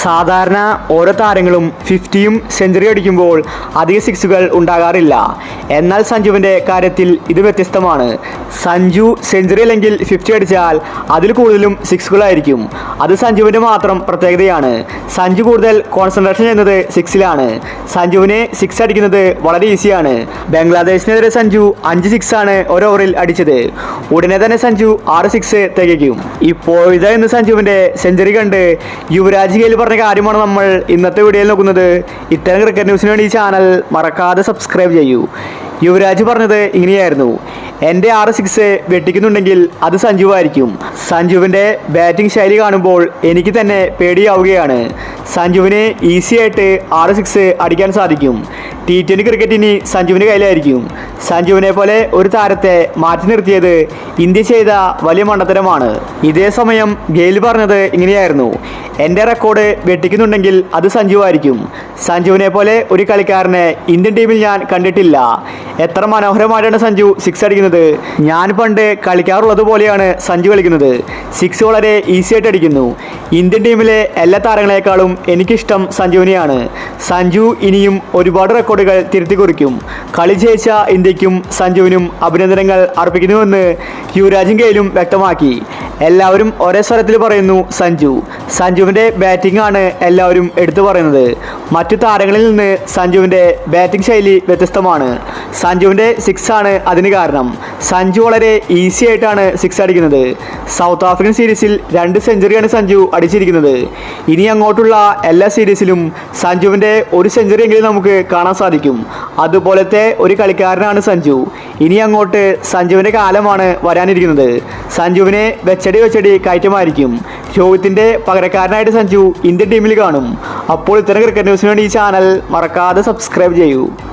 സാധാരണ ഓരോ താരങ്ങളും 50യും സെഞ്ചുറി അടിക്കുമ്പോൾ അധിക സിക്സുകൾ ഉണ്ടാകാറില്ല. എന്നാൽ സഞ്ജുവിൻ്റെ കാര്യത്തിൽ ഇത് വ്യത്യസ്തമാണ്. സഞ്ജു സെഞ്ചുറി അല്ലെങ്കിൽ 50 അടിച്ചാൽ അതിൽ കൂടുതലും സിക്സുകളായിരിക്കും. അത് സഞ്ജുവിൻ്റെ മാത്രം പ്രത്യേകതയാണ്. സഞ്ജു കൂടുതൽ കോൺസെൻട്രേഷൻ ചെയ്യുന്നത് സിക്സിലാണ്. സഞ്ജുവിന് സിക്സ് അടിക്കുന്നത് വളരെ ഈസിയാണ്. ബംഗ്ലാദേശിനെതിരെ സഞ്ജു 5 സിക്സാണ് ഒരു ഓവറിൽ അടിച്ചത്. ഉടനെ തന്നെ സഞ്ജു 6 സിക്സ് തികയ്ക്കും. ഇപ്പോഴത്തെ ഇന്ന് സഞ്ജുവിൻ്റെ സെഞ്ചുറി കണ്ട് യുവരാജ് ഗെയിൽ പറഞ്ഞ കാര്യമാണ് നമ്മൾ ഇന്നത്തെ വീഡിയോയിൽ നോക്കുന്നത്. ഇത്തരം ക്രിക്കറ്റ് ന്യൂസിന് വേണ്ടി ഈ ചാനൽ മറക്കാതെ സബ്സ്ക്രൈബ് ചെയ്യൂ. യുവരാജ് പറഞ്ഞത് ഇങ്ങനെയായിരുന്നു: എൻ്റെ 6 സിക്സ് വെട്ടിക്കുന്നുണ്ടെങ്കിൽ അത് സഞ്ജു ആയിരിക്കും. സഞ്ജുവിൻ്റെ ബാറ്റിംഗ് ശൈലി കാണുമ്പോൾ എനിക്ക് തന്നെ പേടിയാവുകയാണ്. സഞ്ജുവിന് ഈസി ആയിട്ട് 6 സിക്സ് അടിക്കാൻ സാധിക്കും. T20 ക്രിക്കറ്റ് ഇനി സഞ്ജുവിൻ്റെ കയ്യിലായിരിക്കും. സഞ്ജുവിനെ പോലെ ഒരു താരത്തെ മാറ്റി നിർത്തിയത് ഇന്ത്യ ചെയ്ത വലിയ മണ്ടത്തരമാണ്. ഇതേ സമയം ഗെയിൽ പറഞ്ഞത് ഇങ്ങനെയായിരുന്നു: എൻ്റെ റെക്കോർഡ് വെട്ടിക്കുന്നുണ്ടെങ്കിൽ അത് സഞ്ജു ആയിരിക്കും. സഞ്ജുവിനെ പോലെ ഒരു കളിക്കാരനെ ഇന്ത്യൻ ടീമിൽ ഞാൻ കണ്ടിട്ടില്ല. എത്ര മനോഹരമായിട്ടാണ് സഞ്ജു സിക്സ് അടിക്കുന്നത്. ഞാൻ പണ്ട് കളിക്കാറുള്ളത് പോലെയാണ് സഞ്ജു കളിക്കുന്നത്. സിക്സ് വളരെ ഈസി ആയിട്ട് അടിക്കുന്നു. ഇന്ത്യൻ ടീമിലെ എല്ലാ താരങ്ങളെക്കാളും എനിക്കിഷ്ടം സഞ്ജുവിനെയാണ്. സഞ്ജു ഇനിയും ഒരുപാട് റെക്കോർഡുകൾ തിരുത്തി കുറിക്കും. കളി ജയിച്ച ഇന്ത്യക്കും സഞ്ജുവിനും അഭിനന്ദനങ്ങൾ അർപ്പിക്കുന്നുവെന്ന് യുവരാജും ഗെയിലും വ്യക്തമാക്കി. എല്ലാവരും ഒരേ സ്വരത്തിൽ പറയുന്നു സഞ്ജുവിൻ്റെ ബാറ്റിംഗ് ആണ് എല്ലാവരും എടുത്തു പറയുന്നത്. മറ്റു താരങ്ങളിൽ നിന്ന് സഞ്ജുവിൻ്റെ ബാറ്റിംഗ് ശൈലി വ്യത്യസ്തമാണ്. സഞ്ജുവിൻ്റെ സിക്സ് ആണ് അതിന് കാരണം. സഞ്ജു വളരെ ഈസി ആയിട്ടാണ് സിക്സ് അടിക്കുന്നത്. സൗത്ത് ആഫ്രിക്കൻ സീരീസിൽ 2 സെഞ്ചുറിയാണ് സഞ്ജു അടിച്ചിരിക്കുന്നത്. ഇനി അങ്ങോട്ടുള്ള എല്ലാ സീരീസിലും സഞ്ജുവിൻ്റെ ഒരു സെഞ്ചുറി എങ്കിലും നമുക്ക് കാണാൻ സാധിക്കും. അതുപോലത്തെ ഒരു കളിക്കാരനാണ് സഞ്ജു. ഇനി അങ്ങോട്ട് സഞ്ജുവിൻ്റെ കാലമാണ് വരാനിരിക്കുന്നത്. സഞ്ജുവിനെ വെച്ചടി കയറ്റമായിരിക്കും. രോഹിത്തിൻ്റെ പകരക്കാരനായിട്ട് സഞ്ജു ഇന്ത്യൻ ടീമിൽ കാണും. അപ്പോൾ ഇത്തരം ക്രിക്കറ്റ് ന്യൂസിന് വേണ്ടി ഈ ചാനൽ മറക്കാതെ സബ്സ്ക്രൈബ് ചെയ്യൂ.